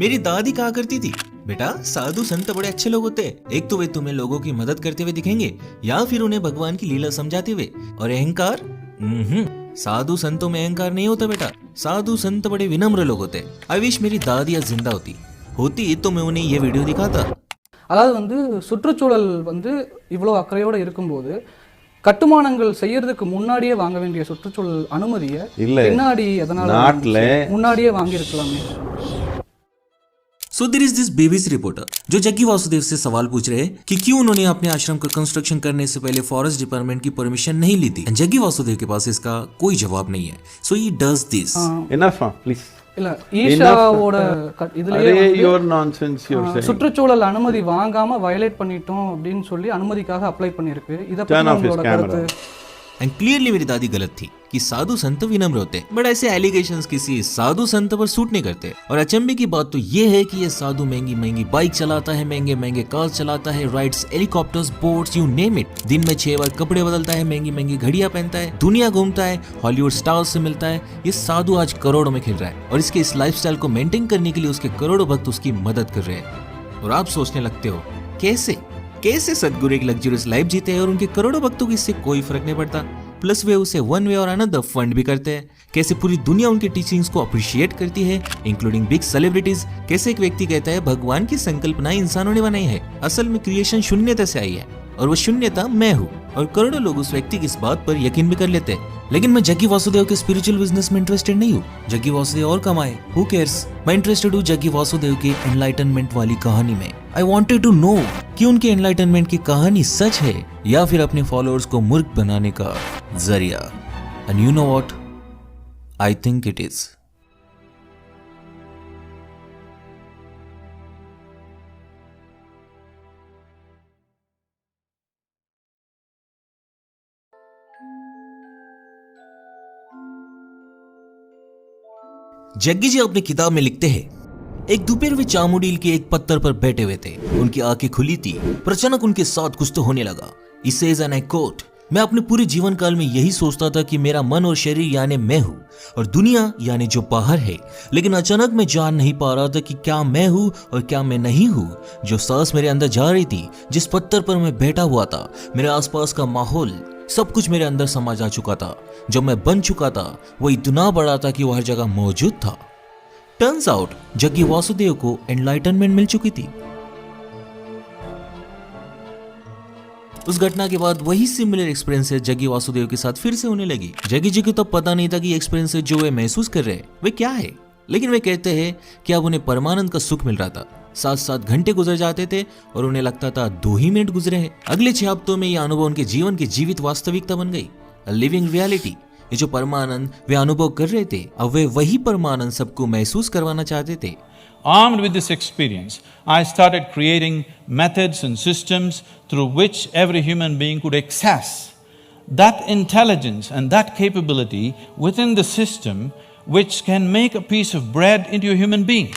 मेरी दादी कहा करती थी, बेटा साधु संत बड़े अच्छे लोग होते हैं। एक तो वे तुम्हें लोगों की मदद करते हुए दिखेंगे या फिर उन्हें भगवान की लीला समझाते हुए। और अहंकार, साधु संतों में अहंकार नहीं होता बेटा। साधु संत बड़े विनम्र लोग होते हैं। आई विश मेरी दादी आज जिंदा होती तो मैं उन्हें ये वीडियो दिखाता। அதாவது வந்து சுற்றுச்சூழல் வந்து இவ்வளோ அக்கறையோடு இருக்கும்போது கட்டுமானங்கள் செய்யறதுக்கு முன்னாடியே வாங்க வேண்டிய சுற்றுச்சூழல் அனுமதியை பின்னாடி அதனால முன்னாடியே வாங்கியிருக்கலாமே। So there is this BBC reporter जो जग्गी वासुदेव से सवाल पूछ रहे हैं कि क्यों उन्होंने अपने आश्रम का कंस्ट्रक्शन करने से पहले फॉरेस्ट डिपार्टमेंट की परमिशन नहीं ली थी। जग्गी वासुदेव के पास इसका कोई जवाब नहीं है। So he does this. Enough, please. இல்ல ஈஷாவோட இதுலயே your nonsense you're saying. சுற்றுச்சூழல் அனுமதி வாங்காம வயலேட் பண்ணிட்டோம் அப்படினு சொல்லி அனுமதிக்காக அப்ளை பண்ணிருக்கு। இத பத்தி உங்களோட கருத்து? एंड क्लियरली मेरी दादी गलत थी कि साधु संत विनम्र होते, बट ऐसे एलिगेशंस किसी साधु संत पर सूट नहीं करते। और अचंभे की बात तो ये है कि ये साधु महंगी महंगी बाइक चलाता है, महंगे महंगे कार्स चलाता है, rides helicopters, boats, you name it. दिन में 6 बार कपड़े बदलता है, महंगी महंगी घड़ियां पहनता है, दुनिया घूमता है, हॉलीवुड स्टार्स से मिलता है। ये साधु आज करोड़ों में खेल रहा है और इसके इस लाइफस्टाइल को मेंटेन करने के लिए उसके करोड़ों भक्त उसकी मदद कर रहे हैं। और आप सोचने लगते हो कैसे सदगुरु एक लग्जरियस लाइफ जीते हैं और उनके करोड़ों भक्तों को इससे कोई फर्क नहीं पड़ता। प्लस वे उसे वन वे और अनदर फंड भी करते हैं। कैसे पूरी दुनिया उनके टीचिंग्स को अप्रिशिएट करती है, इंक्लूडिंग बिग सेलिब्रिटीज। कैसे एक व्यक्ति कहता है भगवान की संकल्पना इंसानों ने बनाई है, असल में क्रिएशन शून्यता से आई है और वो शून्यता मैं हूँ। और करोड़ों लोग उस व्यक्ति की इस बात पर यकीन भी कर लेते हैं। लेकिन मैं जग्गी वासुदेव के स्पिरिचुअल बिजनेस में इंटरेस्टेड नहीं हूँ। जग्गी वासुदेव और कमाए, हु केयर्स। मैं इंटरेस्टेड हूँ जग्गी वासुदेव की एनलाइटनमेंट वाली कहानी में। आई वांटेड टू नो कि उनके एनलाइटनमेंट की कहानी सच है या फिर अपने फॉलोअर्स को मूर्ख बनाने का जरिया। And you know what, I think it is. Jaggi ji अपनी किताब में लिखते हैं, एक दोपहर वे चामुंडील के एक पत्थर पर बैठे हुए थे। उनकी आंखें खुली थी पर अचानक उनके साथ कुछ तो होने लगा। He says and I quote, मैं अपने पूरे जीवन काल में यही सोचता था कि मेरा मन और शरीर यानी मैं हूँ और दुनिया यानी जो बाहर है, लेकिन अचानक मैं जान नहीं पा रहा था कि क्या मैं हूँ और क्या मैं नहीं हूँ। जो सांस मेरे अंदर जा रही थी, जिस पत्थर पर मैं बैठा हुआ था, मेरे आसपास का माहौल, सब कुछ मेरे अंदर समा जा चुका था। जो मैं बन चुका था वो इतना बड़ा था कि वो हर जगह मौजूद था। टर्न्स आउट जग्गी वासुदेव को एनलाइटनमेंट मिल चुकी थी। उस घटना के बाद वही सिमिलर एक्सपीरियंसेस जग्गी वासुदेव के साथ फिर से होने लगी। जग्गी जी को तो पता नहीं था कि एक्सपीरियंसेस जो वे महसूस कर रहे हैं वे क्या है, लेकिन वे कहते हैं कि अब उन्हें परमानंद का सुख मिल रहा था। 7-7 घंटे गुजर जाते थे और उन्हें लगता था 2 ही मिनट गुजरे हैं। अगले 6 हफ्तों में यह अनुभव उनके जीवन की जीवित वास्तविकता बन गई, लिविंग रियलिटी। ये जो परमानंद वे अनुभव कर रहे थे, अब वे वही परमानंद सबको महसूस करवाना चाहते थे। Armed with this experience, I started creating methods and systems through which every human being could access that intelligence and that capability within the system which can make a piece of bread into a human being.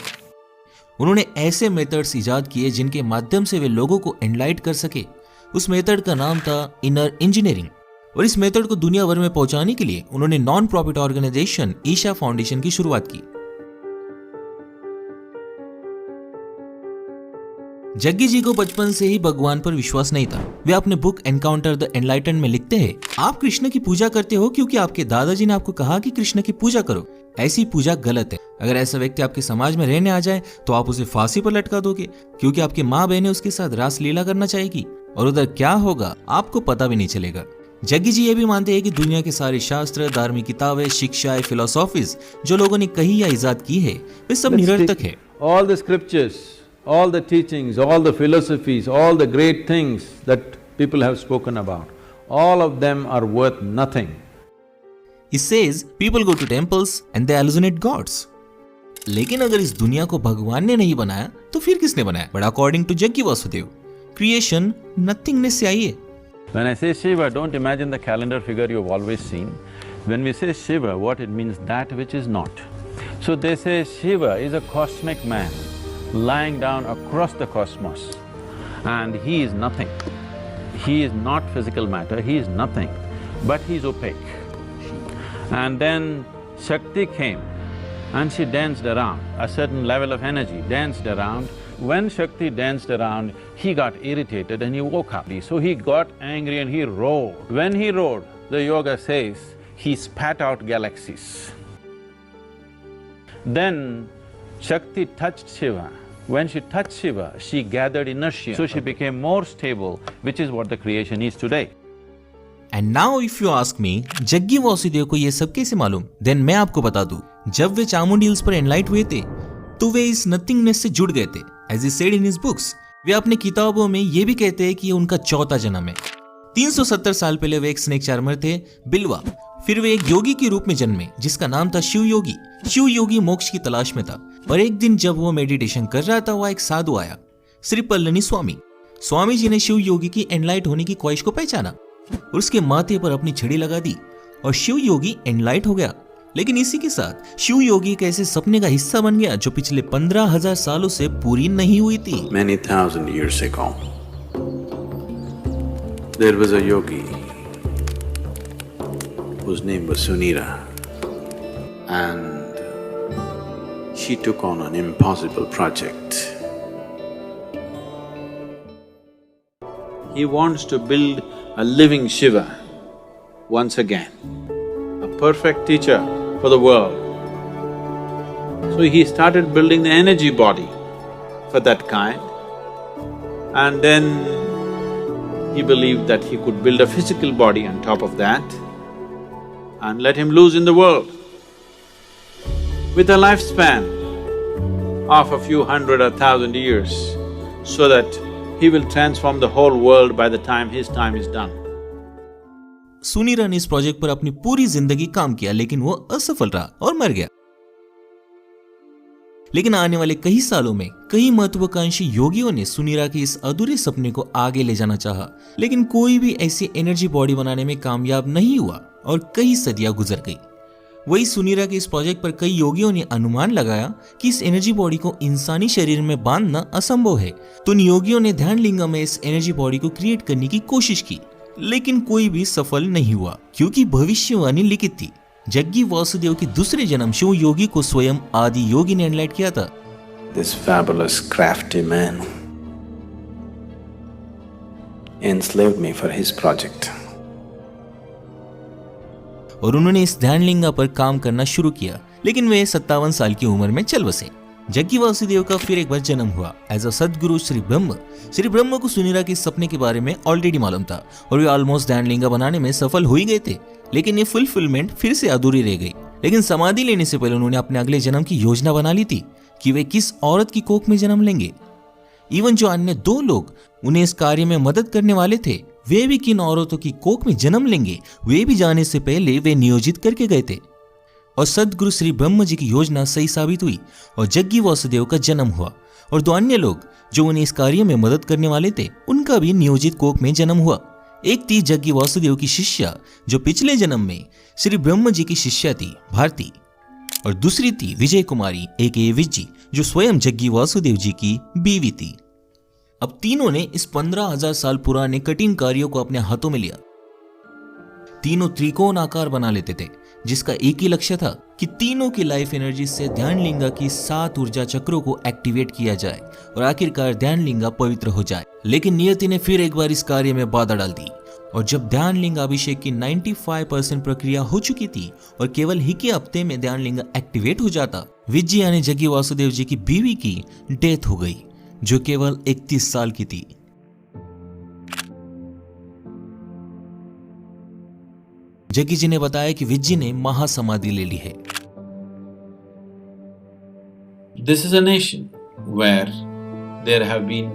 उन्होंने ऐसे methods इजाद किए जिनके माध्यम से वे लोगों को एनलाइट कर सके। उस मेथड का नाम था इनर इंजीनियरिंग और इस मेथड को दुनिया भर में पहुंचाने के लिए उन्होंने non profit organisation Isha Foundation की शुरुआत की। जग्गी जी को बचपन से ही भगवान पर विश्वास नहीं था। वे अपने बुक एनकाउंटर द एनलाइटन में लिखते हैं, आप कृष्ण की पूजा करते हो क्योंकि आपके दादाजी ने आपको कहा कि कृष्ण की पूजा करो। ऐसी पूजा गलत है। अगर ऐसा व्यक्ति आपके समाज में रहने आ जाए तो आप उसे फांसी पर लटका दोगे क्योंकि आपकी माँ बहनें उसके साथ रास लीला करना चाहेगी और उधर क्या होगा आपको पता भी नहीं चलेगा। जग्गी जी ये भी मानते हैं कि दुनिया के सारे शास्त्र, धार्मिक किताबें, शिक्षाएं, फिलोसॉफीज जो लोगों ने कही या इजाद की है वे सब निरर्थक है। All the scriptures, all the teachings, all the philosophies, all the great things that people have spoken about, all of them are worth nothing. He says people go to temples and they hallucinate gods. लेकिन अगर इस दुनिया को भगवान ने नहीं बनाया तो फिर किसने बनाया? But according to Jaggi Vasudev, creation nothingness से आई है। When I say Shiva, don't imagine the calendar figure you've always seen. When we say Shiva, what it means, that which is not. So they say Shiva is a cosmic man lying down across the cosmos and he is nothing. He is not physical matter, he is nothing, but he is opaque. And then Shakti came and she danced around, a certain level of energy danced around. When Shakti danced around, he got irritated and he woke up. So he got angry and he roared. When he roared, the yoga says, he spat out galaxies. Then Shakti touched Shiva. When she touched Shiva, she gathered inertia, so she became more stable, which is what the creation is today. And now if you ask me Jaggi Vasudev को ये सब कैसे मालूम, then मैं आपको बता दूं, जब वे चामुंडी हिल्स पर एनलाइट हुए थे तो वे इस नथिंगनेस से जुड़ गए थे। As he said in his books, वे अपनी किताबों में ये भी कहते हैं कि ये उनका चौथा जन्म है। 370 साल पहले वे एक स्नेक चार्मर थे, बिलवा। फिर वे एक योगी के रूप में जन्मे जिसका नाम था शिव योगी। शिव योगी मोक्ष की तलाश में था और एक दिन जब वो मेडिटेशन कर रहा था, वह एक साधु आया, श्री पल्लनी स्वामी। स्वामी जी ने शिव योगी की एनलाइट होने की ख्वाहिश को पहचाना और उसके माथे पर अपनी छड़ी लगा दी और शिव योगी एनलाइट हो गया। लेकिन इसी के साथ शिव योगी एक ऐसे सपने का हिस्सा बन गया जो पिछले 15,000 सालों से पूरी नहीं हुई थी। Many thousand years ago, there was a yogi whose name was Sunira, and she took on an impossible project. He wants to build a living Shiva once again, a perfect teacher for the world. So he started building the energy body for that kind, and then he believed that he could build a physical body on top of that and let him loose in the world with a lifespan of a few hundred or thousand years, so that he will transform the whole world by the time his time is done. Sunira ने इस project पर अपनी पूरी जिंदगी काम किया, लेकिन वो असफल रहा और मर गया। लेकिन आने वाले कई सालों में कई महत्वाकांक्षी योगियों ने सुनीरा के इस अधूरे सपने को आगे ले जाना चाहा, लेकिन कोई भी ऐसी एनर्जी बॉडी बनाने में कामयाब नहीं हुआ और कई सदियां गुजर गई। वही सुनीरा के इस प्रोजेक्ट पर कई योगियों ने अनुमान लगाया कि इस एनर्जी बॉडी को इंसानी शरीर में बांधना असंभव है, तो उन योगियों ने ध्यान लिंगा में इस एनर्जी बॉडी को क्रिएट करने की कोशिश की, लेकिन कोई भी सफल नहीं हुआ क्योंकि भविष्यवाणी लिखित थी। जग्गी वासुदेव के दूसरे जन्म शिव योगी को स्वयं आदि योगी ने एनलाइट किया था। This fabulous crafty man enslaved me for his project. और उन्होंने इस ध्यान लिंगा पर काम करना शुरू किया, लेकिन वे 57 साल की उम्र में चल बसे। जग्गी वासुदेव का फिर एक बार जन्म हुआ एज अ सदगुरु श्री ब्रह्म। श्री ब्रह्म को सुनीरा के सपने के बारे में ऑलरेडी मालूम था और वे ऑलमोस्ट ध्यान लिंगा बनाने में सफल हो ही गए थे, लेकिन ये फुलफिलमेंट फिर से अधूरी रह गई। लेकिन समाधि लेने से पहले उन्होंने अपने अगले जन्म की योजना बना ली थी कि वे किस औरत की कोख में जन्म लेंगे। इवन जो अन्य 2 लोग उन्हें इस कार्य में मदद करने वाले थे, वे भी किन औरतों की कोख में जन्म लेंगे वे भी जाने से पहले वे नियोजित करके गए थे। और सदगुरु श्री ब्रह्म जी की योजना सही साबित हुई और जग्गी वासुदेव का जन्म हुआ और 2 अन्य लोग जो उन्हें इस कार्य में मदद करने वाले थे, उनका भी नियोजित कोख में जन्म हुआ। एक थी जग्गी वासुदेव की शिष्या जो पिछले जन्म में श्री ब्रह्म जी की शिष्या थी, भारती, और दूसरी थी विजय कुमारी एके विज्जी जो स्वयं जग्गी वासुदेव जी की बीवी थी। अब तीनों ने इस 15,000 साल पुराने कठिन कार्यों को अपने हाथों में लिया। तीनों त्रिकोण आकार बना लेते थे जिसका एक ही लक्ष्य था कि तीनों की लाइफ एनर्जी से ध्यान लिंगा की 7 ऊर्जा चक्रों को एक्टिवेट किया जाए और आखिरकार ध्यान लिंगा पवित्र हो जाए। लेकिन नियति ने फिर एक बार इस कार्य में बाधा डाल दी और जब ध्यान लिंगा अभिषेक की 95% प्रक्रिया हो चुकी थी और केवल ही के हफ्ते में ध्यान लिंगा एक्टिवेट हो जाता, विज्जी यानी जग्गी वासुदेव जी की बीवी की डेथ हो गई जो केवल 31 साल की थी। जग्गी जी ने बताया कि विज्जी ने महासमाधि ले ली है। This is a nation where there have been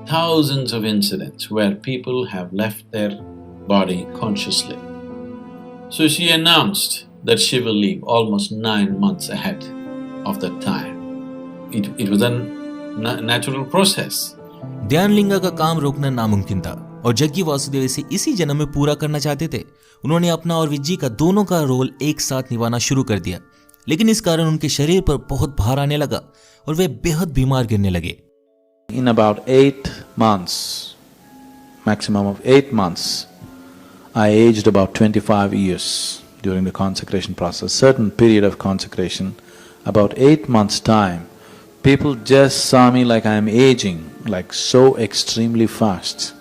thousands of incidents where people have left their body consciously. So she announced that she will leave almost 9 months ahead of that time. It was a natural process. ध्यान लिंगा का काम रोकना नामुमकिन था और जग्गी वासुदेव इसे इसी जन्म में पूरा करना चाहते थे। उन्होंने अपना और विज्जी का दोनों का रोल एक साथ निभाना शुरू कर दिया, लेकिन इस कारण उनके शरीर पर बहुत भार आने लगा और वे बेहद बीमार गिरने लगे। In about 8 months, maximum of 8 months, I aged about 25 years during the consecration process. Certain period of consecration, about 8 months' time, people just saw me like I am aging, like so extremely fast.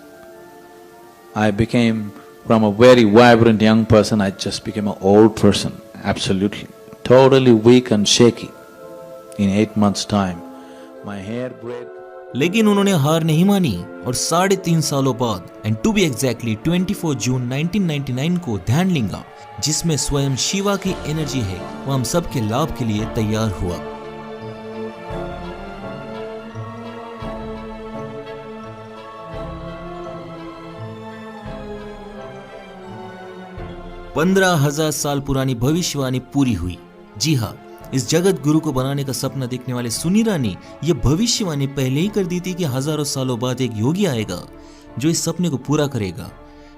I became, from a very vibrant young person, I just became an old person, absolutely, totally weak and shaky in 8 months' time. My hair grayed. लेकिन उन्होंने हार नहीं मानी और 3.5 सालों बाद and to be exactly 24 जून 1999 को ध्यानलिंगा, जिसमें स्वयं शिवा की एनर्जी है, वो हम सबके लाभ के लिए तैयार हुआ। पंद्रह 15,000 साल पुरानी भविष्यवाणी पूरी हुई। जी हाँ, इस जगत गुरु को बनाने का सपना देखने वाले सुनीरा ने यह भविष्यवाणी पहले ही कर दी थी कि हजारों सालों बाद एक योगी आएगा जो इस सपने को पूरा करेगा।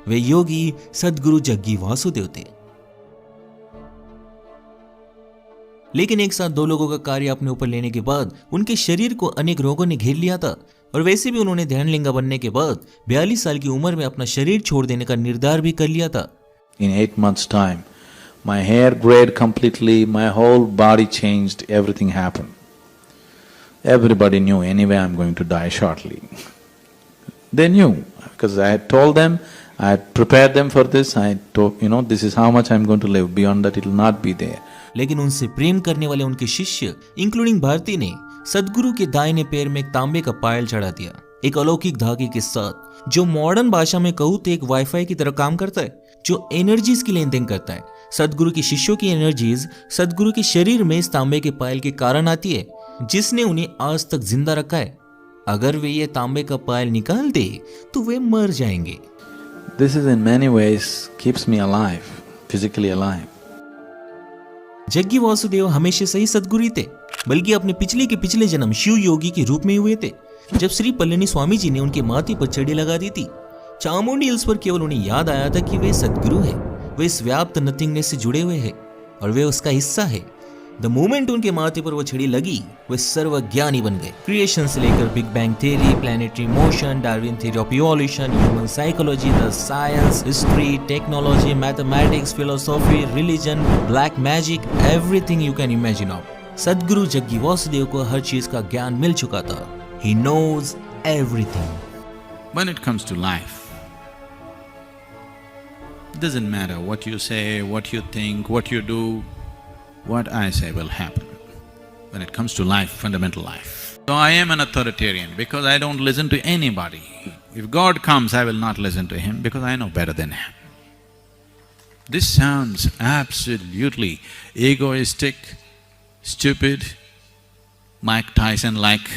वे योगी सदगुरु जग्गी वासुदेव थे। लेकिन एक साथ 2 लोगों का कार्य अपने ऊपर लेने के बाद उनके शरीर को अनेक रोगों ने घेर लिया था और वैसे भी उन्होंने ध्यानलिंगा बनने के बाद 42 साल की उम्र में अपना शरीर छोड़ देने का निर्धार भी कर लिया था। In 8 months' time, my hair grayed completely, my whole body changed, everything happened. Everybody knew anyway I'm going to die shortly. They knew, because I had told them, I had prepared them for this, I told, this is how much I'm going to live, beyond that it will not be there. लेकिन उनसे प्रेम करने वाले उनके शिष्य including Bharti ने सदगुरु के दाहिने पैर में एक तांबे का पायल चढ़ा दिया, एक अलौकिक धागे के साथ, जो मॉडर्न भाषा में कहूँ तो एक वाईफाई की तरह काम करता है, जो एनर्जीज की लेन देन करता है। सदगुरु के शिष्यों की एनर्जीज सदगुरु के शरीर में इस तांबे के पायल के कारण आती है, जिसने उन्हें आज तक जिंदा रखा है। अगर वे ये तांबे का पायल निकाल दे तो वे मर जाएंगे। This is in many ways keeps me alive, physically alive. Jaggi Vasudev हमेशा से ही सदगुरु थे, बल्कि अपने पिछले के पिछले जन्म शिव योगी के रूप में हुए थे। जब श्री पल्लनी स्वामी जी ने उनके माथे पर छड़ी लगा दी थी, चामुंडी हिल्स पर केवल उन्हें याद आया था कि वे सदगुरु हैं, वे इस व्याप्त नथिंगनेस से जुड़े हुए हैं और वे उसका हिस्सा है। द मोमेंट उनके माथे पर वो छड़ी लगी, वे सर्वज्ञानी बन गए। क्रिएशन से लेकर big bang theory, planetary motion, Darwin theory of evolution, human psychology, the science, history, technology, mathematics, philosophy, religion, black magic, everything you can imagine of. सदगुरु जग्गी वासुदेव को हर चीज का ज्ञान मिल चुका था। He knows everything. When it comes to life, it doesn't matter what you say, what you think, what you do, what I say will happen. When it comes to life, fundamental life. So I am an authoritarian because I don't listen to anybody. If God comes, I will not listen to him because I know better than him. This sounds absolutely egoistic, stupid, Mike Tyson-like.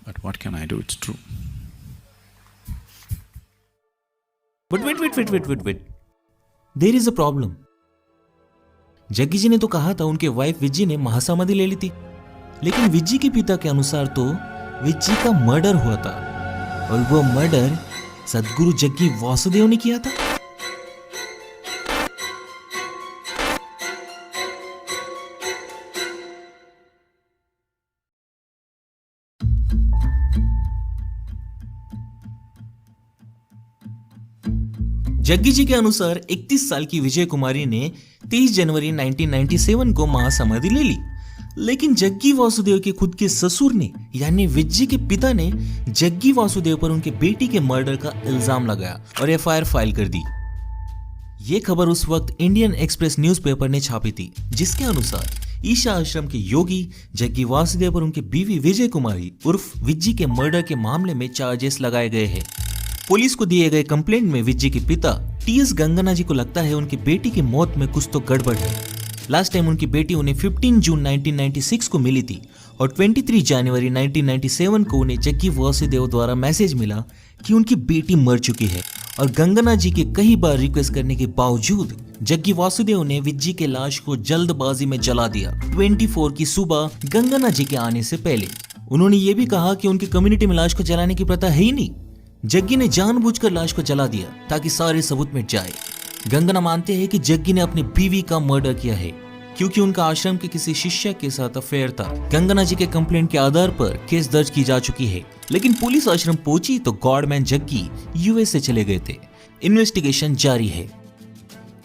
But what can I do? It's true. But wait. There is a problem. Jaggi जी ने तो कहा था उनके wife विज्जी ने महासमाधि ले ली थी, लेकिन विज्जी के पिता के अनुसार तो विज्जी का मर्डर हुआ था और वो मर्डर सदगुरु जग्गी वासुदेव ने किया था। जग्गी जी के अनुसार 31 साल की विजय कुमारी ने 30 जनवरी 1997 को महासमाधि ले ली, लेकिन जग्गी वासुदेव के खुद के ससुर ने यानी विज्जी के पिता ने जग्गी वासुदेव पर उनके बेटी के मर्डर का इल्जाम लगाया और एफआईआर फाइल कर दी। ये खबर उस वक्त इंडियन एक्सप्रेस न्यूज़पेपर ने छापी थी, जिसके अनुसार ईशा आश्रम के योगी जग्गी वासुदेव और उनकी बीवी विजय कुमारी उर्फ विज्जी के मर्डर के मामले में चार्जेस लगाए गए हैं। पुलिस को दिए गए कंप्लेंट में विज्जी के पिता टीएस गंगना जी को लगता है उनकी बेटी की मौत में कुछ तो गड़बड़ है। लास्ट टाइम उनकी बेटी उन्हें 15 जून 1996 को मिली थी और 23 जनवरी 1997 को उन्हें जग्गी वासुदेव द्वारा मैसेज मिला कि उनकी बेटी मर चुकी है और गंगना जी के कई बार रिक्वेस्ट करने के बावजूद जग्गी वासुदेव ने विज्जी के लाश को जल्दबाजी में जला दिया 24 की सुबह गंगना जी के आने से पहले। उन्होंने ये भी कहा कि उनकी कम्युनिटी में लाश को जलाने की प्रथा है ही नहीं। जग्गी ने जानबूझकर लाश को जला दिया ताकि सारे सबूत मिट जाए। गंगना मानते हैं कि जग्गी ने अपनी बीवी का मर्डर किया है क्योंकि उनका आश्रम के किसी शिष्य के साथ अफेयर था। गंगना जी के कंप्लेंट के आधार पर केस दर्ज की जा चुकी है, लेकिन पुलिस आश्रम पहुंची तो गॉडमैन जग्गी यूएस से चले गए थे। इन्वेस्टिगेशन जारी है।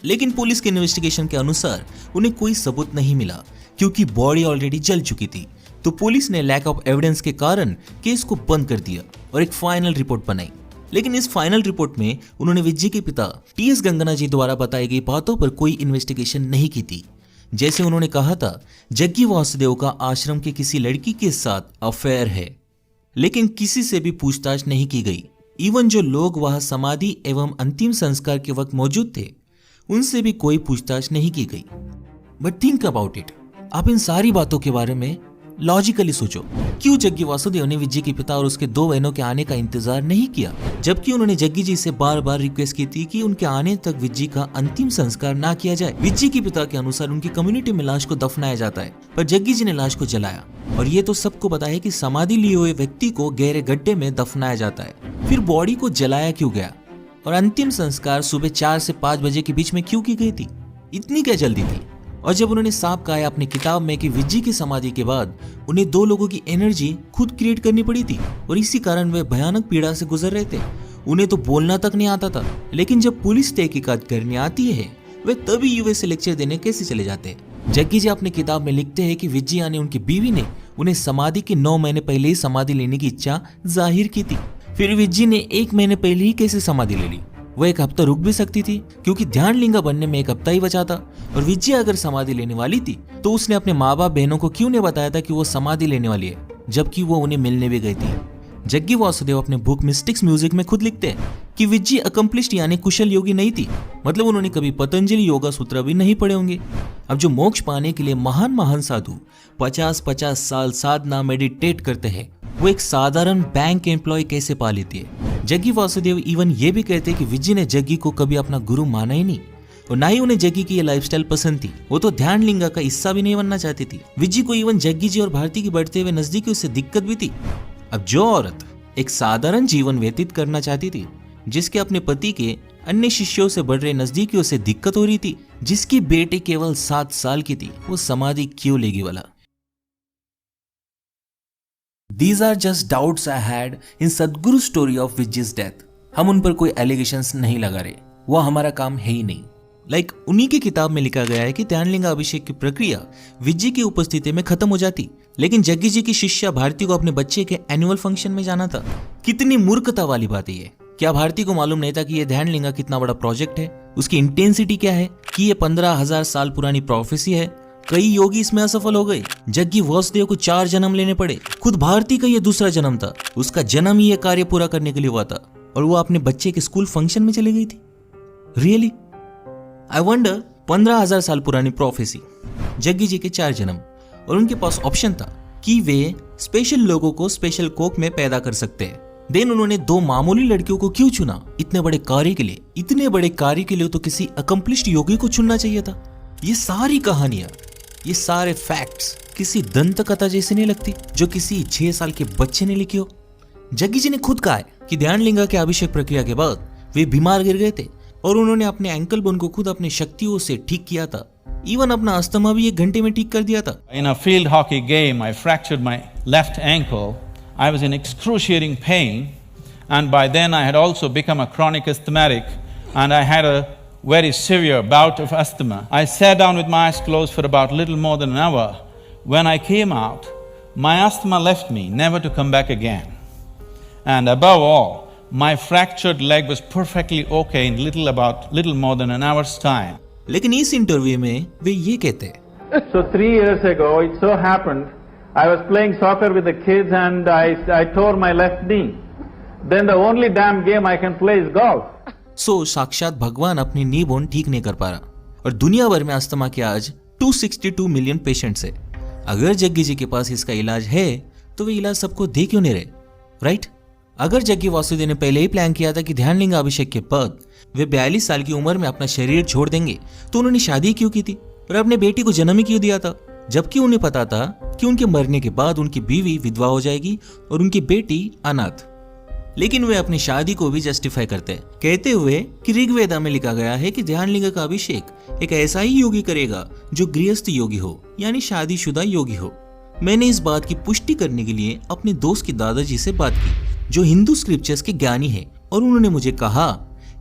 लेकिन पुलिस के इन्वेस्टिगेशन के अनुसार उन्हें कोई सबूत नहीं मिला क्योंकि बॉडी ऑलरेडी जल चुकी थी। तो पुलिस ने लैक ऑफ एविडेंस के कारण केस को बंद कर दिया और एक फाइनल रिपोर्ट बनाई। लेकिन इस फाइनल रिपोर्ट में उन्होंने विज्जी के पिता टी.एस. गंगना जी द्वारा बताई गई बातों पर कोई इन्वेस्टिगेशन नहीं की थी। जैसे उन्होंने कहा था जग्गी वासुदेव का आश्रम के किसी लड़की के साथ अफेयर है, लेकिन किसी से भी पूछताछ नहीं की गई। इवन जो लोग वहां समाधि एवं अंतिम संस्कार के वक्त मौजूद थे उनसे भी कोई पूछताछ नहीं की गई। बट थिंक अबाउट इट, आप इन सारी बातों के बारे में लॉजिकली सोचो, क्यों जग्गी वासुदेव ने विज्जी के पिता और उसके 2 बहनों के आने का इंतजार नहीं किया, जबकि उन्होंने जग्गी जी से बार बार रिक्वेस्ट की थी कि उनके आने तक विज्जी का अंतिम संस्कार ना किया जाए। विज्जी के पिता के अनुसार उनकी कम्युनिटी में लाश को दफनाया जाता है, पर जग्गी जी ने लाश को जलाया। और ये तो सबको पता है कि समाधि लिए हुए व्यक्ति को गहरे गड्ढे में दफनाया जाता है, फिर बॉडी को जलाया क्यों गया और अंतिम संस्कार सुबह 4 से 5 बजे के बीच में क्यों की गई थी? इतनी क्या जल्दी थी? और जब उन्होंने साफ कहा अपनी किताब में कि विज्जी की समाधि के बाद उन्हें 2 लोगों की एनर्जी खुद क्रिएट करनी पड़ी थी और इसी कारण वे भयानक पीड़ा से गुजर रहे थे। उन्हें तो बोलना तक नहीं आता था, लेकिन जब पुलिस तहकीकात करने आती है वे तभी यूएस से लेक्चर देने कैसे चले जाते हैं। जग्गी जी अपनी किताब में लिखते हैं कि विज्जी यानी उनकी बीवी ने उन्हें समाधि के 9 महीने पहले ही समाधि लेने की इच्छा जाहिर की थी। फिर विज्जी ने 1 महीने पहले ही कैसे समाधि ले ली? वो 1 हफ्ता रुक भी सकती थी क्योंकि ध्यान लिंगा बनने में 1 हफ्ता ही बचा था। और विज्जी अगर समाधि लेने वाली थी तो उसने अपने माँ बाप बहनों को क्यों नहीं बताया था कि वो समाधि लेने वाली है, जबकि वो उन्हें मिलने भी गई थी। जग्गी वासुदेव अपने बुक मिस्टिक्स म्यूजिक में खुद लिखते हैं कि विज्जी अकम्प्लिश्ड यानी कुशल योगी नहीं थी, मतलब उन्होंने कभी पतंजलि योगा सूत्र भी नहीं पढ़े होंगे। अब जो मोक्ष पाने के लिए महान साधु 50-50 साल साधना मेडिटेट करते हैं, वो एक साधारण बैंक एम्प्लॉय कैसे पा लेती है? जग्गी वासुदेव इवन ये भी कहते हैं कि विज्जी ने जग्गी को कभी अपना गुरु माना ही नहीं और ना ही उन्हें जग्गी की ये लाइफस्टाइल पसंद थी। वो तो ध्यान लिंगा का हिस्सा भी नहीं बनना चाहती थी। विज्जी को इवन जग्गी जी और भारती की बढ़ते हुए नजदीकियों से दिक्कत भी थी। अब जो औरत एक साधारण जीवन व्यतीत करना चाहती थी, जिसके अपने पति के अन्य शिष्यों से बढ़ रहे नजदीकियों से दिक्कत हो रही थी, जिसकी बेटी केवल 7 साल की थी, वो समाधि क्यों लेगी वाला? These are just doubts I had in Sadhguru's story of Vijji's death. हम उन पर कोई एलिगेशंस नहीं लगा रहे, वो हमारा काम है ही नहीं। उन्हीं की किताब में लिखा गया है कि ध्यानलिंगा अभिषेक की प्रक्रिया विज्जी की उपस्थिति में खत्म हो जाती, लेकिन जग्गी जी की शिष्या भारती को अपने बच्चे के एनुअल फंक्शन में जाना था। कितनी मूर्खता वाली बात है ये। क्या भारती को मालूम नहीं था कि ये ध्यानलिंगा कितना बड़ा प्रोजेक्ट है, उसकी इंटेंसिटी क्या है, कि ये 15,000 साल पुरानी प्रोफेसी है? कई योगी इसमें असफल हो गए। जग्गी वासुदेव को 4 जन्म लेने पड़े। खुद भारती का ये दूसरा जन्म था। उसका जन्म ही ये कार्य पूरा करने के लिए हुआ था और वो अपने बच्चे के स्कूल फंक्शन में चली गई थी। रियली आई वंडर, 15,000 साल पुरानी प्रोफेसी, जग्गी जी के 4 जन्म, और उनके पास ऑप्शन था कि वे स्पेशल लोगों को स्पेशल कोक में पैदा कर सकते हैं। देन उन्होंने 2 मामूली लड़कियों को क्यों चुना इतने बड़े कार्य के लिए? इतने बड़े कार्य के लिए तो किसी अकम्प्लिश्ड योगी को चुनना चाहिए था। ये सारी कहानियां, ये सारे फैक्ट्स किसी दंत कथा जैसे नहीं लगती जो किसी 6 साल के बच्चे ने लिखी हो। जग्गी जी ने खुद कहा है कि ध्यानलिंगा के अभिषेक प्रक्रिया के बाद वे बीमार गिर गए थे और उन्होंने अपने एंकल बोन को खुद अपनी शक्तियों से ठीक किया था। इवन अपना अस्थमा भी 1 घंटे में ठीक कर दिया था। In a field hockey game, I fractured my left ankle. I was in excruciating pain, and by then I had also become a chronic asthmatic, and I had a very severe bout of asthma. I sat down with my eyes closed for about little more than an hour. When I came out, my asthma left me, never to come back again. And above all, my fractured leg was perfectly okay in little more than an hour's time. लेकिन इस interview में वे ये कहते हैं, So 3 years ago, it so happened, I was playing soccer with the kids and I tore my left knee. Then the only damn game I can play is golf. सो साक्षात भगवान अपनी नी bone ठीक नहीं कर पा रहा और दुनिया भर में अस्थमा के आज 262 मिलियन पेशेंट्स है। अगर जग्गी जी के पास इसका इलाज है तो वे इलाज सबको दे क्यों नहीं रहे, राइट? अगर जग्गी वासुदेव ने पहले ही प्लान किया था कि ध्यानलिंगा अभिषेक के बाद वे 42 साल की उम्र में अपना शरीर छोड़ देंगे, तो उन्होंने शादी क्यों की थी और अपने बेटी को जन्म ही क्यों दिया था, जबकि उन्हें पता था कि उनके मरने के बाद उनकी बीवी विधवा हो जाएगी और उनकी बेटी अनाथ। लेकिन वे अपनी शादी को भी जस्टिफाई करते हैं, कहते हुए कि ऋग्वेदा में लिखा गया है कि ध्यानलिंगा का अभिषेक एक ऐसा ही योगी करेगा जो गृहस्थ योगी हो, यानी शादीशुदा योगी हो। मैंने इस बात की पुष्टि करने के लिए अपने दोस्त के दादाजी से बात की, जो हिंदू स्क्रिप्चर्स के ज्ञानी है, और उन्होंने मुझे कहा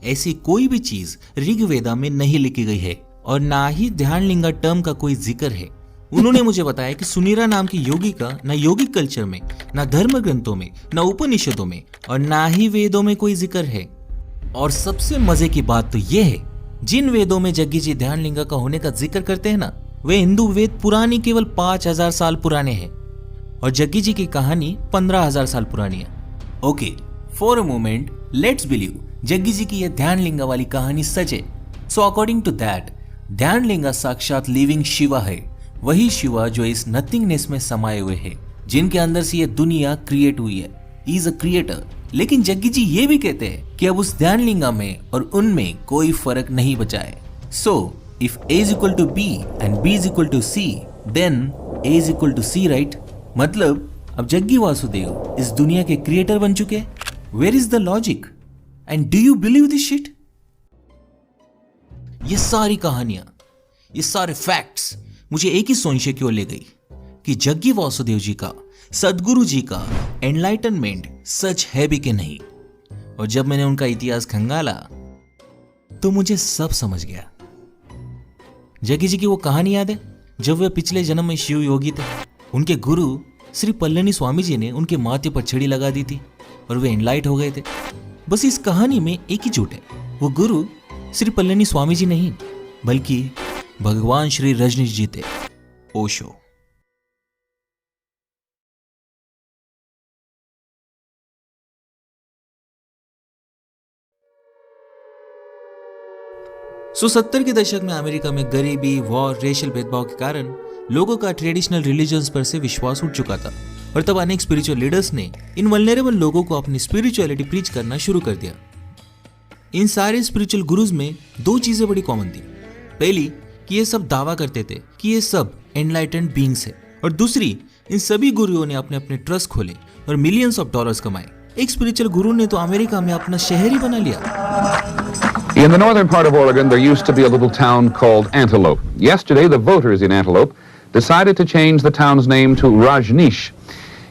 ऐसी कोई भी चीज ऋग्वेदा में नहीं लिखी गई है और ना ही ध्यानलिंगा टर्म का कोई जिक्र है। उन्होंने मुझे बताया कि सुनीरा नाम की योगी का ना योगिक कल्चर में, ना धर्म ग्रंथों में, ना उपनिषदों में और ना ही वेदों में कोई जिक्र है। और सबसे मजे की बात तो यह है, जिन वेदों में जग्गी जी ध्यानलिंगा का होने का जिक्र करते हैं ना, वे हिंदू वेद पुरानी केवल 5000 साल पुराने हैं और जग्गी जी की कहानी 15000 साल पुरानी है। Okay, for a moment let's believe Jaggi ji की यह ध्यानलिंगा वाली कहानी सच है। So according to that, Dhyanalinga साक्षात लिविंग शिवा है, वही शिवा जो इस नथिंगनेस में समाये हुए है, जिनके अंदर से यह दुनिया क्रिएट हुई है। He is a creator. लेकिन जग्गी जी ये भी कहते हैं कि अब उस ध्यानलिंगा में और उनमें कोई फर्क नहीं बचा है। So if A is equal to B and B is equal to C, then A is equal to C, right? मतलब अब जग्गी वासुदेव इस दुनिया के क्रिएटर बन चुके हैं। Where is the logic? And do you believe this shit? ये सारी कहानियां, ये सारे फैक्ट्स मुझे एक ही संशय की ओर ले गई कि जग्गी वासुदेव जी का, सदगुरु जी का एनलाइटनमेंट सच है भी कि नहीं। और जब मैंने उनका इतिहास खंगाला तो मुझे सब समझ गया। जग्गी जी की वो कहानी याद है जब वे पिछले जन्म में शिव योगी थे। उनके गुरु श्री पल्लनी स्वामी जी ने उनके माथे पर छड़ी लगा दी थी और वे एनलाइट हो गए थे। बस इस कहानी में एक ही झूठ है, वो गुरु श्री पल्लनी स्वामी जी नहीं बल्कि भगवान श्री रजनीश जी थे, ओशो। सो 70 के दशक में अमेरिका में गरीबी, वॉर, रेशियल भेदभाव के कारण लोगों का ट्रेडिशनल रिलीजन्स पर से विश्वास उठ चुका था और तब अनेक स्पिरिचुअल लीडर्स ने इन वल्नरेबल लोगों को अपनी स्पिरिचुअलिटी प्रीच करना शुरू कर दिया। इन सारे स्पिरिचुअल गुरुज में दो चीजें बड़ी कॉमन थी। पहली कि ये सब दावा करते थे कि ये सब एनलाइटेंड बीइंग्स है, और दूसरी, इन सभी गुरुओं ने अपने अपने ट्रस्ट खोले और मिलियंस ऑफ डॉलर्स कमाए। एक स्पिरिचुअल गुरु ने तो अमेरिका में अपना शहर ही बना लिया। In the northern part of Oregon, there used to be a little town called Antelope. Yesterday, the voters in Antelope decided to change the town's name to Rajneesh.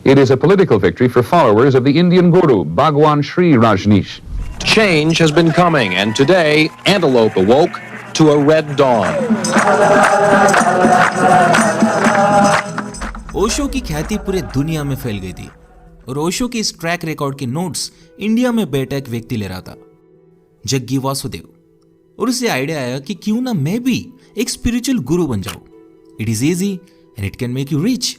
It is a political victory for followers of the Indian guru, Bhagwan Sri Rajneesh. Change has been coming, and today, Antelope awoke to a red dawn. Osho की ख्याति पूरे दुनिया में फैल गई थी और ओशो के इस ट्रैक रिकॉर्ड के नोट्स इंडिया में बैठा एक व्यक्ति ले रहा था, जग्गी वासुदेव। और उसे आइडिया आया कि क्यों ना मैं भी एक स्पिरिचुअल गुरु बन जाऊं। It is easy and it can make you rich.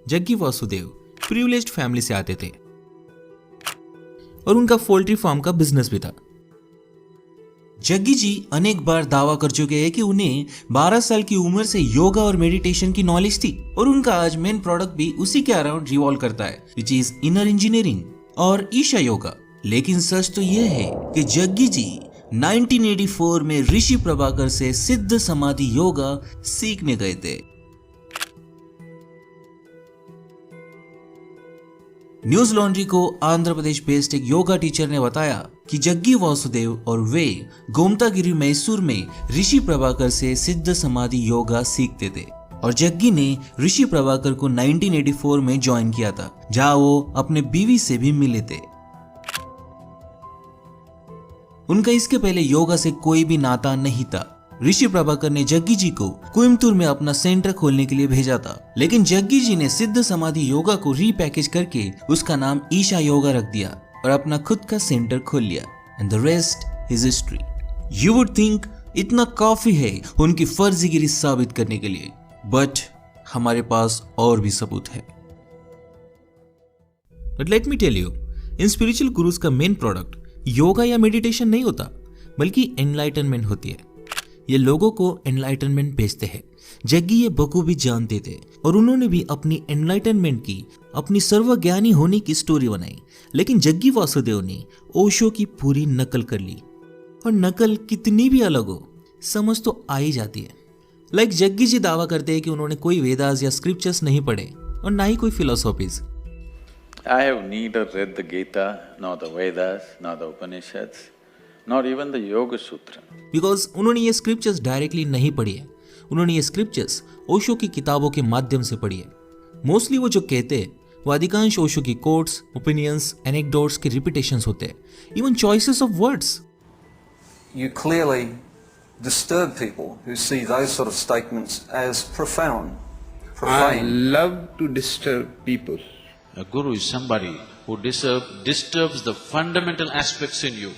Jaggi Vasudev privileged family से आते थे और उनका पोल्ट्री फार्म का बिजनेस भी था। जग्गी जी अनेक बार दावा कर चुके हैं कि उन्हें 12 साल की उम्र से योगा और मेडिटेशन की नॉलेज थी और उनका आज मेन प्रोडक्ट भी उसी के अराउंड रिवॉल्व करता है, विच इज इनर इंजीनियरिंग और ईशा योगा। लेकिन सच तो यह है कि जग्गी जी 1984 में ऋषि प्रभाकर से सिद्ध समाधि योगा सीखने गए थे। न्यूज लॉन्ड्री को आंध्र प्रदेश बेस्ड एक योगा टीचर ने बताया कि जग्गी वासुदेव और वे गोमतागिरी मैसूर में ऋषि प्रभाकर से सिद्ध समाधि योगा सीखते थे और जग्गी ने ऋषि प्रभाकर को 1984 में ज्वाइन किया था, जहां वो अपने बीवी से भी मिले थे। उनका इसके पहले योगा से कोई भी नाता नहीं था। ऋषि प्रभाकर ने जग्गी जी को कोयम्बतूर में अपना सेंटर खोलने के लिए भेजा था, लेकिन जग्गी जी ने सिद्ध समाधि योगा को रीपैकेज करके उसका नाम ईशा योगा रख दिया और अपना खुद का सेंटर खोल लिया। And the rest is history. You would think इतना काफी है उनकी फर्जीगिरी साबित करने के लिए, बट हमारे पास और भी सबूत है। But let me tell you, इन स्पिरिचुअल गुरुज का मेन प्रोडक्ट योगा या मेडिटेशन नहीं होता, बल्कि एनलाइटनमेंट होती है। ये लोगों को एनलाइटनमेंट भेजते हैं। जग्गी ये बखूबी जानते थे और उन्होंने भी अपनी एनलाइटनमेंट की अपनी सर्वज्ञानी होने की स्टोरी बनाई। लेकिन जग्गी वासुदेव ने ओशो की पूरी नकल कर ली, और नकल कितनी भी अलग हो, समझ तो आ ही जाती है। लाइक जग्गी जी दावा करते हैं कि उन्होंने कोई वेदास या स्क्रिप्चर्स नहीं पढ़े और ना ही कोई philosophies. I have neither read the Gita, nor the Vedas, nor the Upanishads, nor even the Yoga Sutra. Because उन्होंने ये स्क्रिप्चर्स डायरेक्टली नहीं पढ़ी है, उन्होंने ये स्क्रिप्चर्स ओशो की किताबों के माध्यम से पढ़ी है। मोस्टली वो जो कहते हैं वो अधिकांश ओशो की कोट्स, ओपिनियंस, एनेक्डोट्स के रिपीटेशंस होते हैं, even choices of words. you clearly disturb people who see those sort of statements as profound, profane. I love to disturb people. A guru is somebody who disturbs the fundamental aspects in you.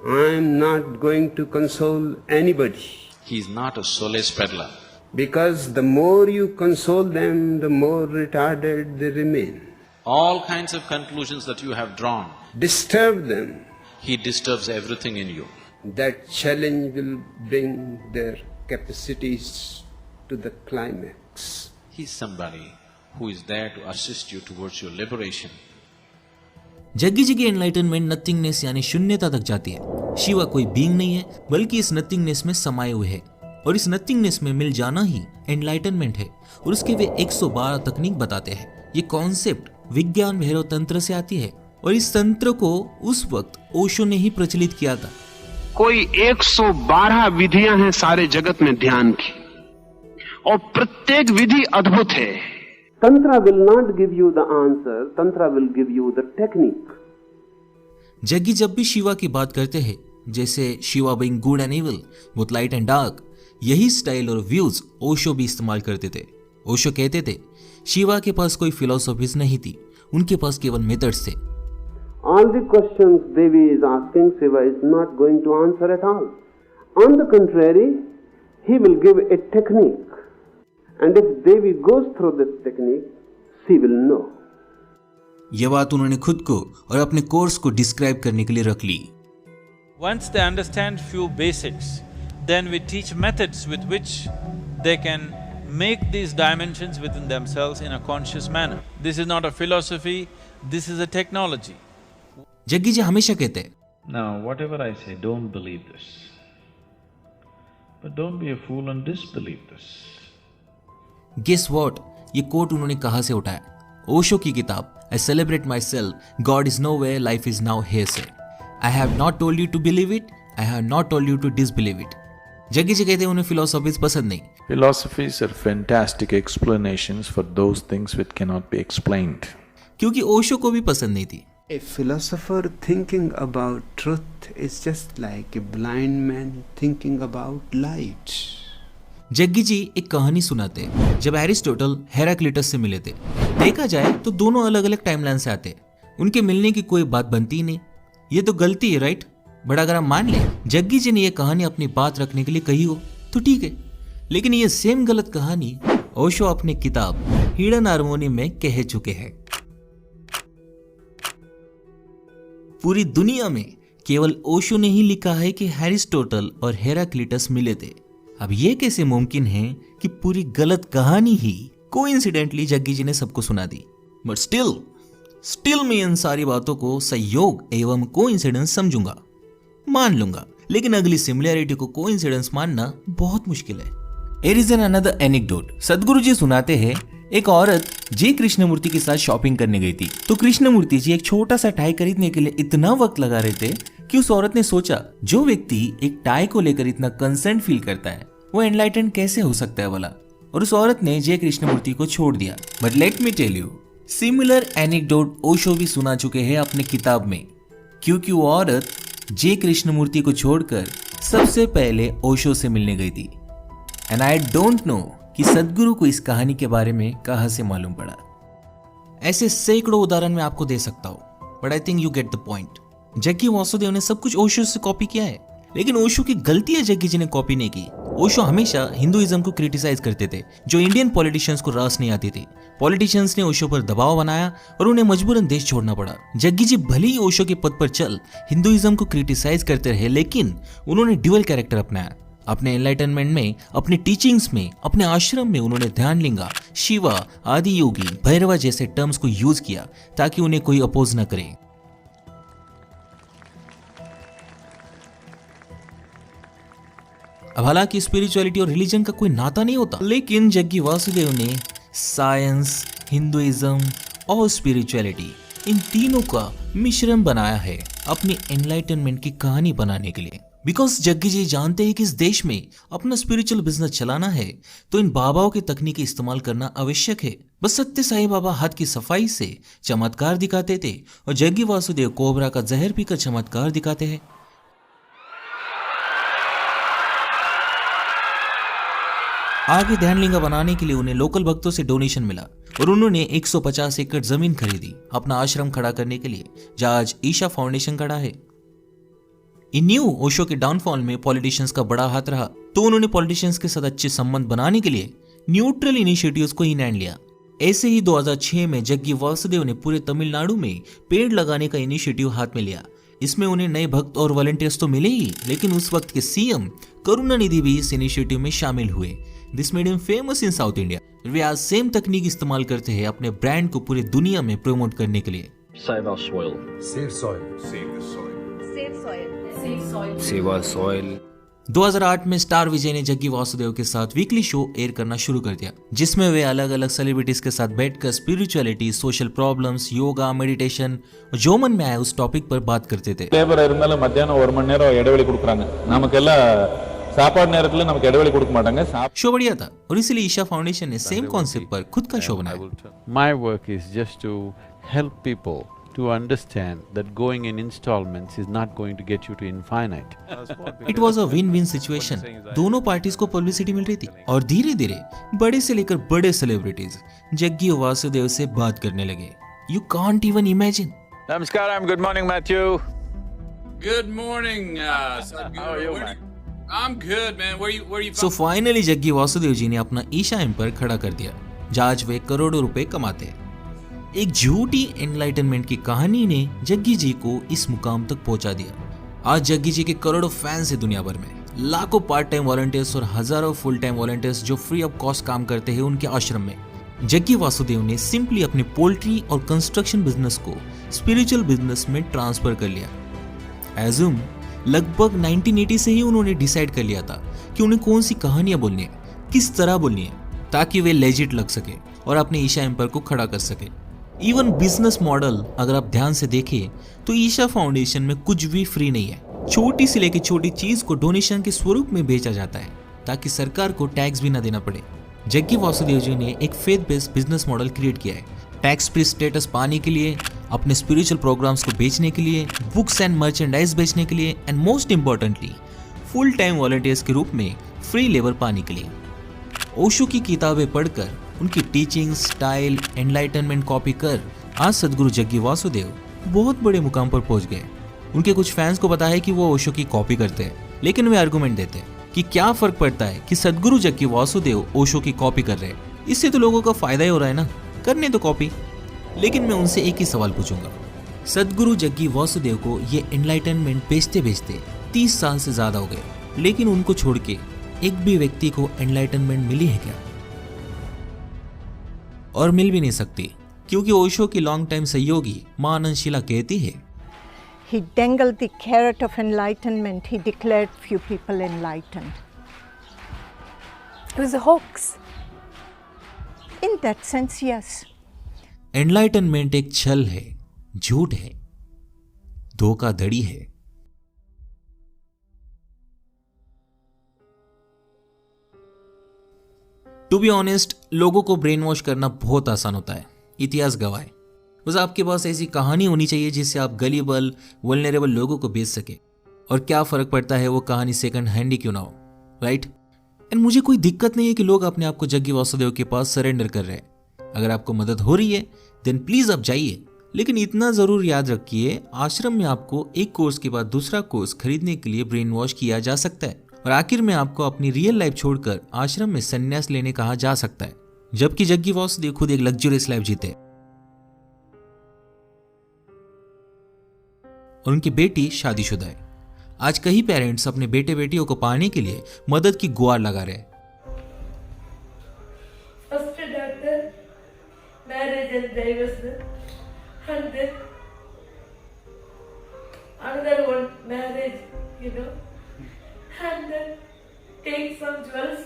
I am not going to console anybody. He is not a solace peddler. Because the more you console them, the more retarded they remain. All kinds of conclusions that you have drawn, Disturb them. he disturbs everything in you. That challenge will bring their capacities to the climax. He is somebody who is there to assist you towards your liberation. Jaggi ji की enlightenment nothingness यानी शून्यता तक जाती है। शिवा कोई being नहीं है, बल्कि इस नथिंगनेस में समाये हुए है, और इस नथिंगनेस में मिल जाना ही एनलाइटनमेंट है। और उसके वे 112 तकनीक बताते हैं। ये कॉन्सेप्ट विज्ञान भैरव तंत्र से आती है, और इस तंत्र को उस वक्त ओशो ने ही प्रचलित किया था। कोई 112 विधियां हैं सारे जगत में ध्यान की, और प्रत्येक विधि अद्भुत है। Tantra will not give you the answer, Tantra will give you the technique. Jaggi जब भी शिवा की बात करते हैं, जैसे Shiva being good and evil, both light and dark, यही स्टाइल और व्यूज ओशो भी इस्तेमाल करते थे। ओशो कहते थे शिवा के पास कोई फिलोसॉफीज नहीं थी, उनके पास केवल मेथड्स थे। All the questions Devi is asking, Shiva is not going to answer at all. On the contrary, he will give a technique. And if Devi goes through this technique, she will know. यह बात उन्होंने खुद को और अपने course को describe करने के लिए रख ली। Once they understand few basics, then we teach methods with which they can make these dimensions within themselves in a conscious manner. This is not a philosophy, this is a technology. Jaggi जी हमेशा कहते हैं, Now, whatever I say, don't believe this. But don't be a fool and disbelieve this. Guess what, ये quote उन्होंने कहाँ से उठाया? ओशो की किताब I celebrate myself, God is nowhere, life is now here से। I have not told you to believe it, I have not told you to disbelieve it. Jaggi ji कहते हैं उन्हें फिलोसॉफीज पसंद नहीं। Philosophies are fantastic explanations for those things which cannot be explained. क्योंकि ओशो को भी पसंद नहीं थी। A philosopher thinking about truth is just like a blind man thinking about light. Jaggi जी एक कहानी सुनाते हैं। जब एरिस्टोटल हेराक्लिटस से मिले थे, देखा जाए तो दोनों अलग अलग टाइमलाइन से आते, उनके मिलने की कोई बात बनती ही नहीं। ये तो गलती है, राइट? बट अगर हम मान लें जग्गी जी ने ये कहानी अपनी बात रखने के लिए कही हो तो ठीक है, लेकिन ये सेम गलत कहानी ओशो अपनी किताब हिडन हार्मोनी में कह चुके हैं। पूरी दुनिया में केवल ओशो ने ही लिखा है कि एरिस्टोटल और हेराक्लिटस मिले थे। अब ये कैसे मुमकिन है कि पूरी गलत कहानी ही कोइंसिडेंटली जग्गी जी ने सबको सुना दी? बट स्टिल मैं इन सारी बातों को संयोग एवं कोइंसिडेंस समझूंगा, मान लूंगा, लेकिन अगली सिमिलैरिटी को कोइंसिडेंस मानना बहुत मुश्किल है। Here is another anecdote. सदगुरु जी सुनाते हैं, एक औरत जे कृष्णमूर्ति के साथ शॉपिंग करने गई थी, तो कृष्णमूर्ति जी एक छोटा सा टाई खरीदने के लिए इतना वक्त लगा रहे थे कि उस औरत ने सोचा, जो व्यक्ति एक टाई को लेकर इतना कंसर्न फील करता है वो एनलाइटन कैसे हो सकता है भला? और उस औरत ने जे कृष्णमूर्ति को छोड़ दिया। But let me tell you, similar anecdote Osho भी सुना चुके हैं अपने किताब में, क्योंकि वो औरत जे कृष्णमूर्ति को छोड़कर सबसे पहले ओशो से मिलने गई थी। एंड आई डोंट नो कि सदगुरु को इस कहानी के बारे में कहां से मालूम पड़ा। ऐसे सैकड़ों उदाहरण मैं आपको दे सकता हूं, but I think you get the point. Jaggi Vasudev ने सब कुछ ओशो से कॉपी किया है, लेकिन ओशो की गलती है जग्गी जी ने कॉपी नहीं की। ओशो हमेशा हिंदुइज्म को क्रिटिसाइज करते थे, जो इंडियन पॉलिटिशियंस को रास नहीं आती थी। पॉलिटिशियंस ने ओशो पर दबाव बनाया और उन्हें मजबूरन देश छोड़ना पड़ा। जग्गी जी भले ही ओशो के पद पर चल हिंदुइज्म को क्रिटिसाइज करते रहे, लेकिन उन्होंने ड्यूअल कैरेक्टर अपनाया। अपने एनलाइटनमेंट में, अपने टीचिंग्स में, अपने आश्रम में उन्होंने ध्यानलिंगा, शिवा, आदि योगी, भैरवा जैसे टर्म्स को यूज किया ताकि उन्हें कोई अपोज न करे। अब हालांकि स्पिरिचुअलिटी और रिलीजन का कोई नाता नहीं होता, लेकिन जग्गी वासुदेव ने साइंस, हिंदुइज्म और स्पिरिचुअलिटी इन तीनों का मिश्रण बनाया है अपनी एनलाइटनमेंट की कहानी बनाने के लिए। बिकॉज जग्गी जी जानते हैं कि इस देश में अपना स्पिरिचुअल बिजनेस चलाना है तो इन बाबाओं की तकनीकी इस्तेमाल करना आवश्यक है। बस सत्य साईं बाबा हाथ की सफाई से चमत्कार दिखाते थे, और जग्गी वासुदेव कोबरा का जहर पीकर चमत्कार दिखाते हैं। आगे ध्यानलिंगा बनाने के लिए उन्हें लोकल भक्तों से डोनेशन मिला और उन्होंने 150 एकड़ जमीन खरीदी अपना आश्रम खड़ा करने के लिए, जहां आज ईशा फाउंडेशन खड़ा है। इन न्यू ओशो के डाउनफॉल में पॉलिटिशियंस का बड़ा हाथ रहा, तो उन्होंने पॉलिटिशियंस के साथ अच्छे संबंध बनाने के लिए न्यूट्रल इनिशिएटिव्स को ही हैंड लिया। ऐसे ही 2006 में जग्गी वासुदेव ने पूरे तमिलनाडु में पेड़ लगाने का इनिशिएटिव हाथ में लिया। इसमें उन्हें नए भक्त और वॉलंटियर्स तो मिले ही, लेकिन उस वक्त के सीएम करुणानिधि भी इस इनिशिएटिव में शामिल हुए। This made him famous in south India. वे आज सेम तकनीक इस्तेमाल करते हैं अपने ब्रांड को पूरी दुनिया में प्रमोट करने के लिए। Save our soil. Save soil. Save the soil. Save soil. Save soil. Save our soil. 2008 में स्टार विजय ने जग्गी वासुदेव के साथ वीकली शो एयर करना शुरू कर दिया, जिसमें वे अलग अलग सेलिब्रिटीज के साथ बैठकर spirituality, social problems, yoga, meditation, जो मन में आया उस टॉपिक पर बात करते थे। லேபர் இருந்தாலும் மத்தியானம் 1 மணி நேரம் இடைவெளி கொடுக்குறாங்க, நமக்கெல்லாம் சாப்பாடு நேரத்துல நமக்கு இடைவெளி கொடுக்க மாட்டாங்க। शो बढ़िया था और इसलिए ईशा फाउंडेशन ने सेम कॉन्सेप्ट पर खुद का शो बनाया। My work is just to help people to understand that going in installments is not going to get you to infinite. It was a win-win situation. दोनों पार्टीज को publicity मिल रही थी और धीरे धीरे बड़े से लेकर बड़े सेलिब्रिटीज जग्गी वासुदेव से बात करने लगे। You can't even imagine. Namaskaram, good morning Matthew. Good morning, Sadhguru. How are you, man? I'm good, man. Where you from? So finally Jaggi Vasudev ji ने अपना ईशा एम्पायर खड़ा कर दिया, जहां आज वे करोड़ों रुपए कमाते हैं। एक झूठी एनलाइटनमेंट की कहानी ने जग्गी जी को इस मुकाम तक पहुंचा दिया। आज जग्गी जी के करोड़ों फैंस हैं दुनिया भर में, लाखों पार्ट टाइम वॉलंटियर्स और हजारों फुल टाइम वॉलंटियर्स जो फ्री ऑफ कॉस्ट काम करते हैं उनके आश्रम में। जग्गी वासुदेव ने सिंपली अपने पोल्ट्री और कंस्ट्रक्शन बिजनेस को स्पिरिचुअल बिजनेस में ट्रांसफर कर लिया। एज़्यूम लगभग 1980 से ही उन्होंने डिसाइड कर लिया था कि उन्हें कौन सी कहानियां बोलनी है, किस तरह बोलनी है, ताकि वे लेजिट लग सके और अपने ईशा एम्पायर को खड़ा कर सके। इवन बिजनेस मॉडल अगर आप ध्यान से देखें तो ईशा फाउंडेशन में कुछ भी फ्री नहीं है। छोटी से लेकर छोटी चीज को डोनेशन के स्वरूप में बेचा जाता है ताकि सरकार को टैक्स भी ना देना पड़े। जग्गी वासुदेव जी ने एक faith based business model create किया है, टैक्स फ्री स्टेटस पाने के लिए, अपने स्पिरिचुअल प्रोग्राम्स को बेचने के लिए, बुक्स एंड मर्चेंडाइज बेचने के लिए, and most importantly full time volunteers के रूप में फ्री लेबर पाने के लिए। ओशो की किताबें पढ़कर उनकी टीचिंग स्टाइल एनलाइटनमेंट कॉपी कर आज सदगुरु जग्गी वासुदेव बहुत बड़े मुकाम पर पहुंच गए। उनके कुछ फैंस को पता है कि वो ओशो की कॉपी करते हैं, लेकिन वे आर्गुमेंट देते हैं कि क्या फर्क पड़ता है कि सदगुरु जग्गी वासुदेव ओशो की कॉपी कर रहे हैं, इससे तो लोगों का फायदा ही हो रहा है ना, करने तो कॉपी। लेकिन मैं उनसे एक ही सवाल पूछूंगा, सदगुरु जग्गी वासुदेव को ये एनलाइटनमेंट बेचते बेचते 30 साल से ज्यादा हो गए, लेकिन उनको छोड़ के एक भी व्यक्ति को एनलाइटनमेंट मिली है क्या? और मिल भी नहीं सकती, क्योंकि ओशो की लॉन्ग टाइम सहयोगी मां आनंदशीला कहती है, He dangled the carrot of enlightenment. He declared few people enlightened. It was a hoax. In that sense, yes. Enlightenment एक छल है, झूठ है, धोखाधड़ी है। टू बी ऑनेस्ट, लोगों को ब्रेन वॉश करना बहुत आसान होता है, इतिहास गवाह है। बस आपके पास ऐसी कहानी होनी चाहिए जिससे आप गलीबल वल्नरेबल लोगों को बेच सके, और क्या फर्क पड़ता है वो कहानी सेकंड हैंड ही क्यों ना हो, राइट? एंड मुझे कोई दिक्कत नहीं है कि लोग अपने आप को जग्गी वासुदेव के पास सरेंडर कर रहे हैं। अगर आपको मदद हो रही है देन प्लीज आप जाइए, लेकिन इतना जरूर याद रखिए, आश्रम में आपको एक कोर्स के बाद दूसरा कोर्स खरीदने के लिए ब्रेन वॉश किया जा सकता है, और आखिर में आपको अपनी रियल लाइफ छोड़कर आश्रम में संन्यास लेने कहा जा सकता है, जबकि जग्गी वासुदेव खुद एक लग्जरियस लाइफ जीते। और उनकी बेटी शादीशुदा है। आज कई पेरेंट्स अपने बेटे बेटियों को पाने के लिए मदद की गुहार लगा रहे हैं। First daughter, marriage and divorce, and then another one marriage, and then take some jewels,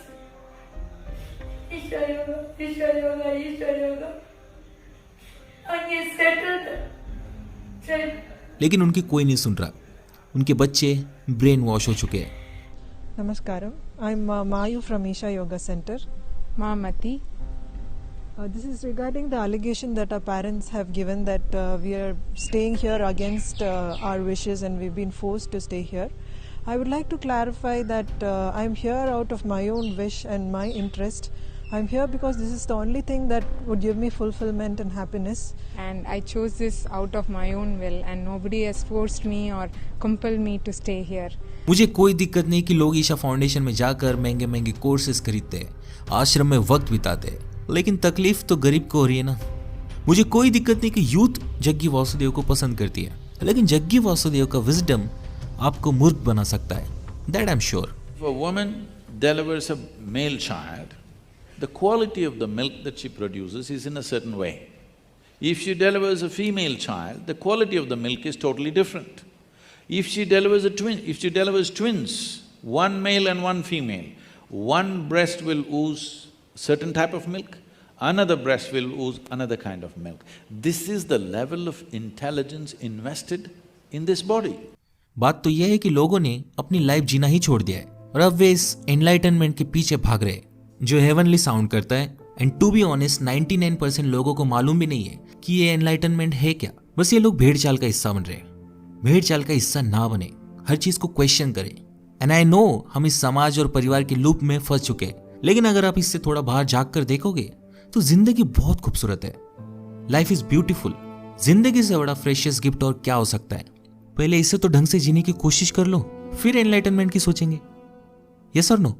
Isha yoga, Isha yoga, Isha yoga, and he settled. लेकिन उनकी कोई नहीं सुन रहा, उनके बच्चे ब्रेन वॉश हो चुके हैं। Namaskaram. I'm Mayu from Isha Yoga Center. Mamati. This is regarding the allegation that our parents have given that we are staying here against our wishes and we've been forced to stay here. I would like to clarify that I'm here out of my own wish and my interest. I'm here because this is the only thing that would give me fulfillment and happiness. And I chose this out of my own will and nobody has forced me or compelled me to stay here. मुझे कोई दिक्कत नहीं कि लोग Isha foundation में जाकर महंगे महंगे कोर्सेज खरीदते, आश्रम में वक्त बिताते, लेकिन तकलीफ तो गरीब को हो रही है ना। मुझे कोई दिक्कत नहीं कि यूथ जग्गी वासुदेव को पसंद करती है, लेकिन जग्गी वासुदेव का विजडम आपको मूर्ख बना सकता है। That I'm sure. If a woman delivers a male child, the quality of the milk that she produces is in a certain way. If she delivers a female child, the quality of the milk is totally different. If she delivers twins, one male and one female, one breast will ooze certain type of milk, another breast will ooze another kind of milk. This is the level of intelligence invested in this body. बात तो यह है कि लोगों ने अपनी life जीना ही छोड़ दिया है और अब वे इस एनलाइटनमेंट के पीछे भाग रहे हैं जो हेवनली साउंड करता है। एंड टू बी ऑनेस्ट 99% लोगों को मालूम भी नहीं है कि ये एनलाइटनमेंट है क्या। बस ये लोग भेड़ चाल का हिस्सा बन रहे हैं। भेड़ चाल का हिस्सा ना बने, हर चीज को क्वेश्चन करें। एंड आई नो हम इस समाज और परिवार के लूप में फंस चुके हैं, लेकिन अगर आप इससे थोड़ा बाहर झांक कर देखोगे तो जिंदगी बहुत खूबसूरत है। Life is beautiful. जिंदगी से बड़ा फ्रेशियस गिफ्ट और क्या हो सकता है। पहले इसे तो ढंग से जीने की कोशिश कर लो, फिर एनलाइटनमेंट की सोचेंगे। यस और नो?